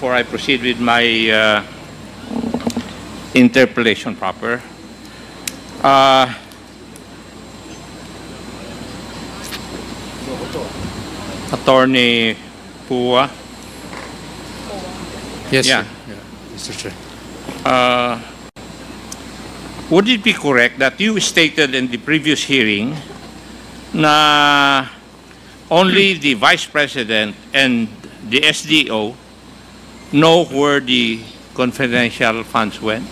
before I proceed with my interpellation proper. Attorney Pua. Yes, Yeah. sir. Yeah, Mr. Chair. Would it be correct that you stated in the previous hearing na only the Vice President and the SDO know where the confidential funds went?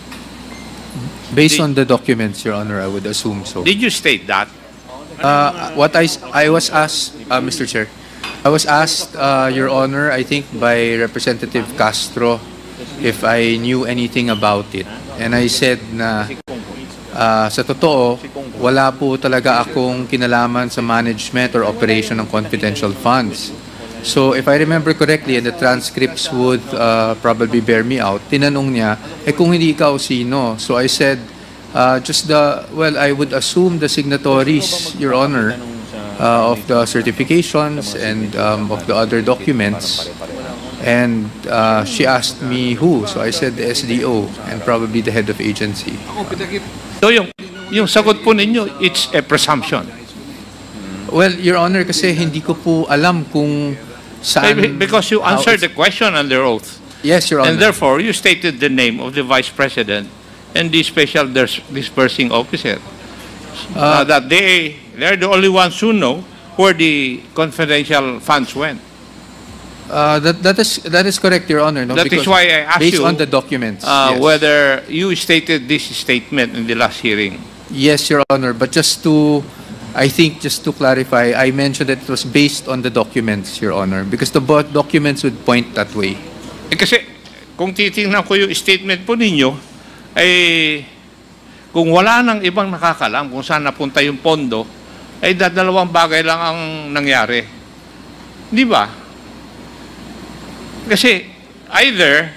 Based on the documents, Your Honor, I would assume so. Did you state that? What I was asked, Mr. Chair, I was asked, Your Honor, I think by Representative Castro, if I knew anything about it. And I said na sa totoo, wala po talaga akong kinalaman sa management or operation ng confidential funds. So if I remember correctly, and the transcripts would probably bear me out, tinanong niya, kung hindi ikaw sino? So I said, I would assume the signatories, Your Honor, of the certifications and of the other documents. And she asked me who. So I said the SDO and probably the head of agency. So yung sagot po ninyo, it's a presumption. Well, Your Honor, kasi hindi ko po alam kung saan... Because you answered the question under oath. Yes, Your Honor. And therefore, you stated the name of the Vice President and the Special Dispersing Officer. That they're the only ones who know where the confidential funds went. That is correct, Your Honor. No? That is why I asked based you on the documents, yes. whether you stated this statement in the last hearing. Yes, Your Honor. But just to clarify, I mentioned that it was based on the documents, Your Honor, because the documents would point that way. Kasi kung titingnan ko yung statement po ninyo, kung wala nang ibang nakakalam kung saan napunta yung pondo, ay dadalawang bagay lang ang nangyari. Di ba? Kasi either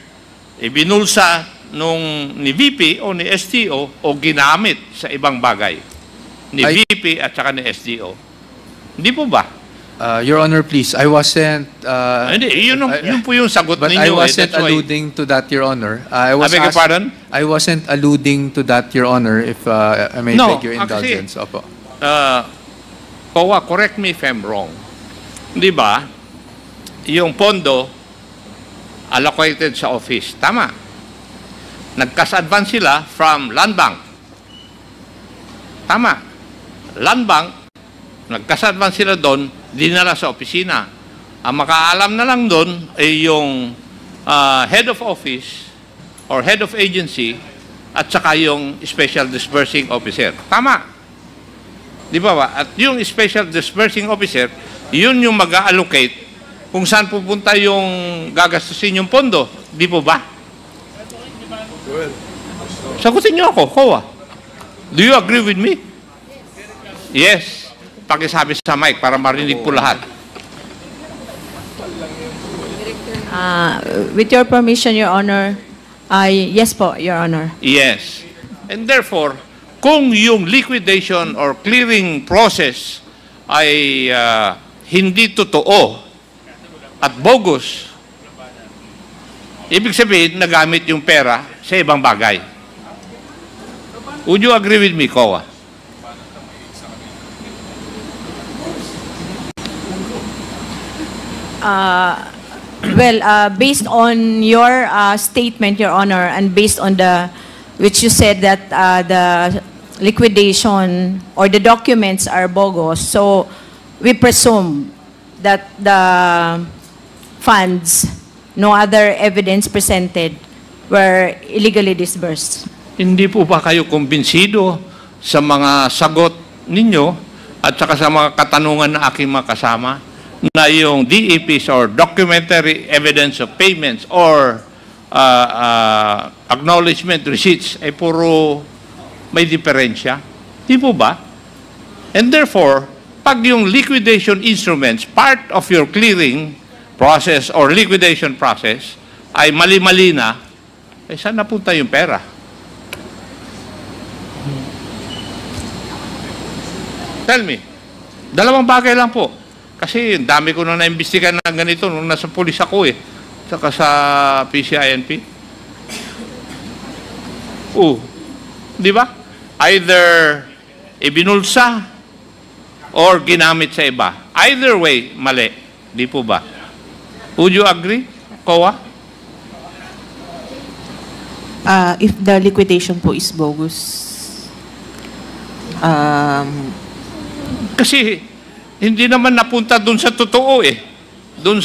ibinulsa ni VP o ni STO o ginamit sa ibang bagay ni VP at saka ni SDO. Hindi po ba? Your Honor, please, I wasn't... Hindi, yun po yung sagot but ninyo. I wasn't alluding to that, Your Honor. I beg your pardon? I wasn't alluding to that, Your Honor, if I may beg your indulgence. Kasi, Opo. Kowa, correct me if I'm wrong. Di ba? Yung pondo allocated sa office. Tama. Nag-cash advance sila from Land Bank. Tama. Land Bank, nag-cash advance sila doon, dinala sa opisina. Ang makaalam na lang doon ay yung head of office or head of agency at saka yung special dispersing officer. Tama. Di ba ba? At yung special dispersing officer, yun yung mag-allocate kung saan pupunta yung gagastusin yung pondo. Di po ba? Sagutin niyo ako, Kowa. Do you agree with me? Yes. Pakisabi sa mic para marinig po lahat. With your permission, Your Honor, yes po, Your Honor. Yes. And therefore, kung yung liquidation or clearing process ay hindi totoo at bogus, ibig sabihin, nagamit yung pera sa ibang bagay. Would you agree with me, Kowa? Based on your statement, Your Honor, and based on which you said that the liquidation or the documents are bogus, so we presume that the funds, no other evidence presented, were illegally disbursed. Hindi po ba kayo kumbinsido sa mga sagot ninyo at saka sa mga katanungan na aking mga kasama na yung DEPs or documentary evidence of payments or acknowledgement receipts ay puro may diferensya? Di po ba? And therefore, pag yung liquidation instruments, part of your clearing process or liquidation process, ay mali-mali na, eh saan napunta yung pera? Tell me. Dalawang bagay lang po. Kasi dami ko na naimbestigan na ganito nung nasa pulis ako eh. saka sa PCINP? Di ba? Either ibinulsa or ginamit sa iba. Either way, mali. Di po ba? Would you agree, COA? If the liquidation po is bogus, Kasi hindi naman napunta doon sa totoo eh. Doon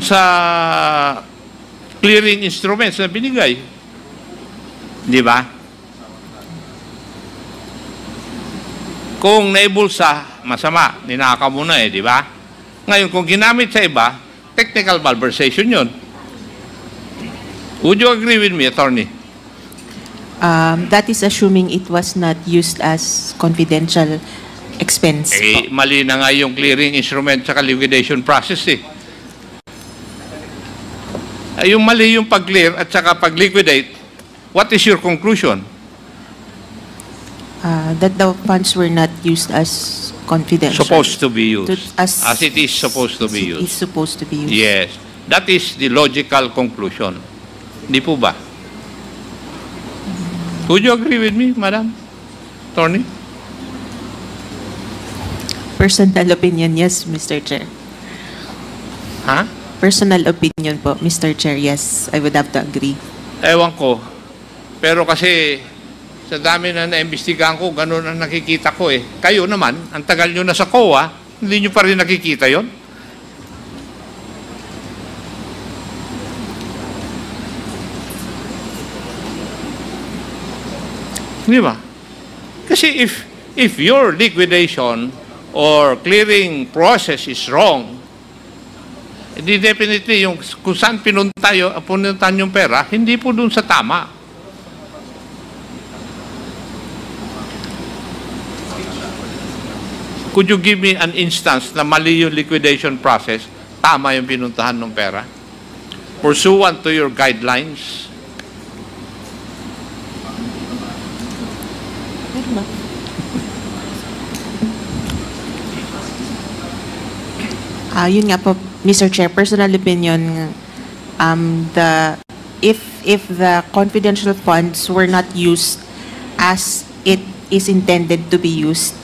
sa clearing instruments na binigay. Di ba? Kung naibulsa, masama, ninaka mo na eh, di ba? Ngayon, kung ginamit sa iba, technical malversation yun. Would you agree with me, attorney? that is assuming it was not used as confidential expense Eh, po. mali na nga yung clearing instrument sa liquidation process eh. Yung mali yung pag-clear at saka pag-liquidate, what is your conclusion? That the funds were not used as confidential. Supposed to be used. As As it is supposed to be It's used. supposed to be used. Yes. That is the logical conclusion. Hindi po ba? Would you agree with me, Madam Attorney? Personal opinion, yes, Mr. Chair. Ha? Personal opinion po, Mr. Chair, yes, I would have to agree. Ewan ko. Pero kasi sa dami na naimbestigahan ko, ganun ang nakikita ko eh. Kayo naman, ang tagal nyo na sa COA, hindi nyo pa rin nakikita yon. Di ba? Kasi if your liquidation or clearing process is wrong, di definitely yung kung saan pinuntan yung pera, hindi po dun sa tama. Could you give me an instance na mali yung liquidation process, tama yung pinuntahan ng pera? Pursuant to your guidelines? Yun nga po, Mr. Chair, personal opinion, if the confidential funds were not used as it is intended to be used,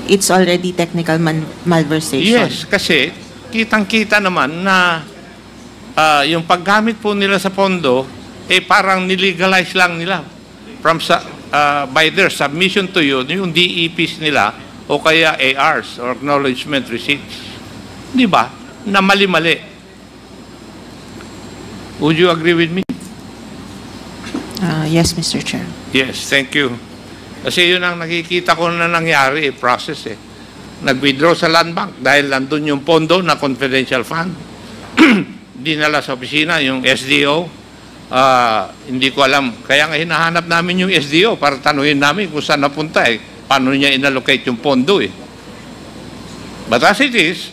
it's already technical malversation. Yes, kasi kitang-kita naman na yung paggamit po nila sa pondo, eh parang nilegalize lang nila by their submission to you, yung DEPs nila, o kaya ARs, or acknowledgement receipts. Di ba? Na mali-mali. Would you agree with me? Yes, Mr. Chair. Yes, thank you. Kasi yun ang nakikita ko na nangyari, process eh. Nag-withdraw sa land bank dahil nandun yung pondo na confidential fund. Dinala sa opisina yung SDO. Hindi ko alam. Kaya nga hinahanap namin yung SDO para tanuhin namin kung saan napunta eh. Paano niya inallocate yung pondo eh. But as it is,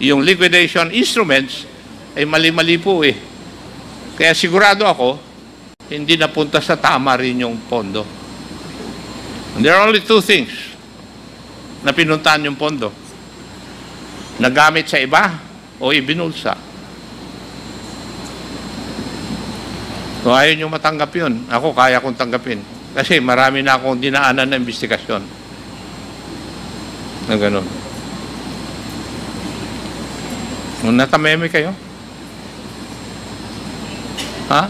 yung liquidation instruments ay mali-mali po eh. Kaya sigurado ako, hindi napunta sa tama rin yung pondo. And there are only two things na pinuntahan yung pondo. Nagamit sa iba o ibinulsa. Kung ayaw nyo matanggap yun, ako kaya kong tanggapin. Kasi marami na akong dinaanan na investigasyon. Na gano'n. Natameme kayo? Ha?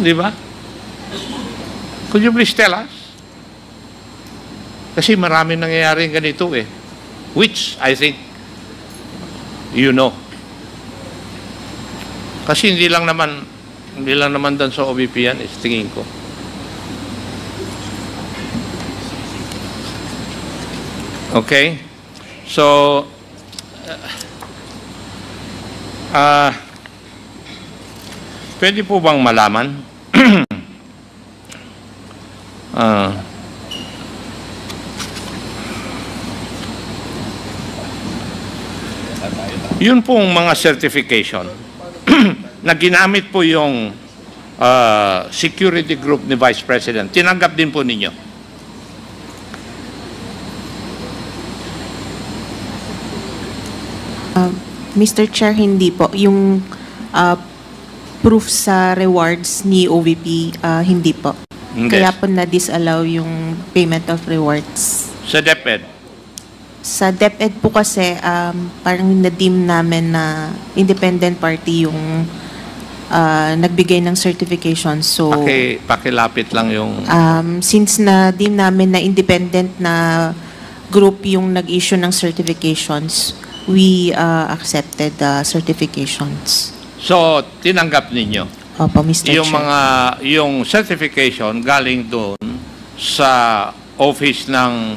Di ba? Could you please tell us? Kasi marami nangyayari ganito eh. Which, I think, you know. Kasi hindi lang naman doon sa OBP yan, tingin ko. Okay? So, pwede po bang malaman? Yun pong mga certification na ginamit po yung security group ni Vice President, tinanggap din po ninyo. Mr. Chair, hindi po. Yung proof sa rewards ni OVP, hindi po. Hindi. Kaya po na-disallow yung payment of rewards. Sa DepEd. Sa DepEd po kasi, parang na-deem namin na independent party yung nagbigay ng certification. So, Pakilapit lang yung... since na-deem namin na independent na group yung nag-issue ng certifications, we accepted the certifications. So, tinanggap ninyo. Opo, Mr. Yung Chair. yung certification galing doon sa office ng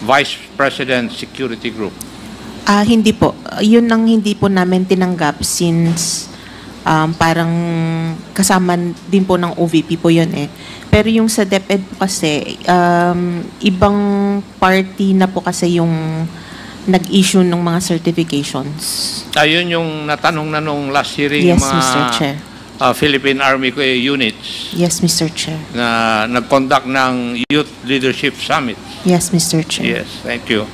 Vice President Security Group. Hindi po. Yun ang hindi po namin tinanggap since parang kasama din po ng OVP po yun eh. Pero yung sa DepEd po kasi, ibang party na po kasi yung nag-issue ng mga certifications. Ayun yung natanong na nung last hearing Yes, yung mga Mr. Chair. Philippine Army units Yes, Mr. Chair. na nag-conduct ng Youth Leadership Summit. Yes, Mr. Chair. Yes, thank you.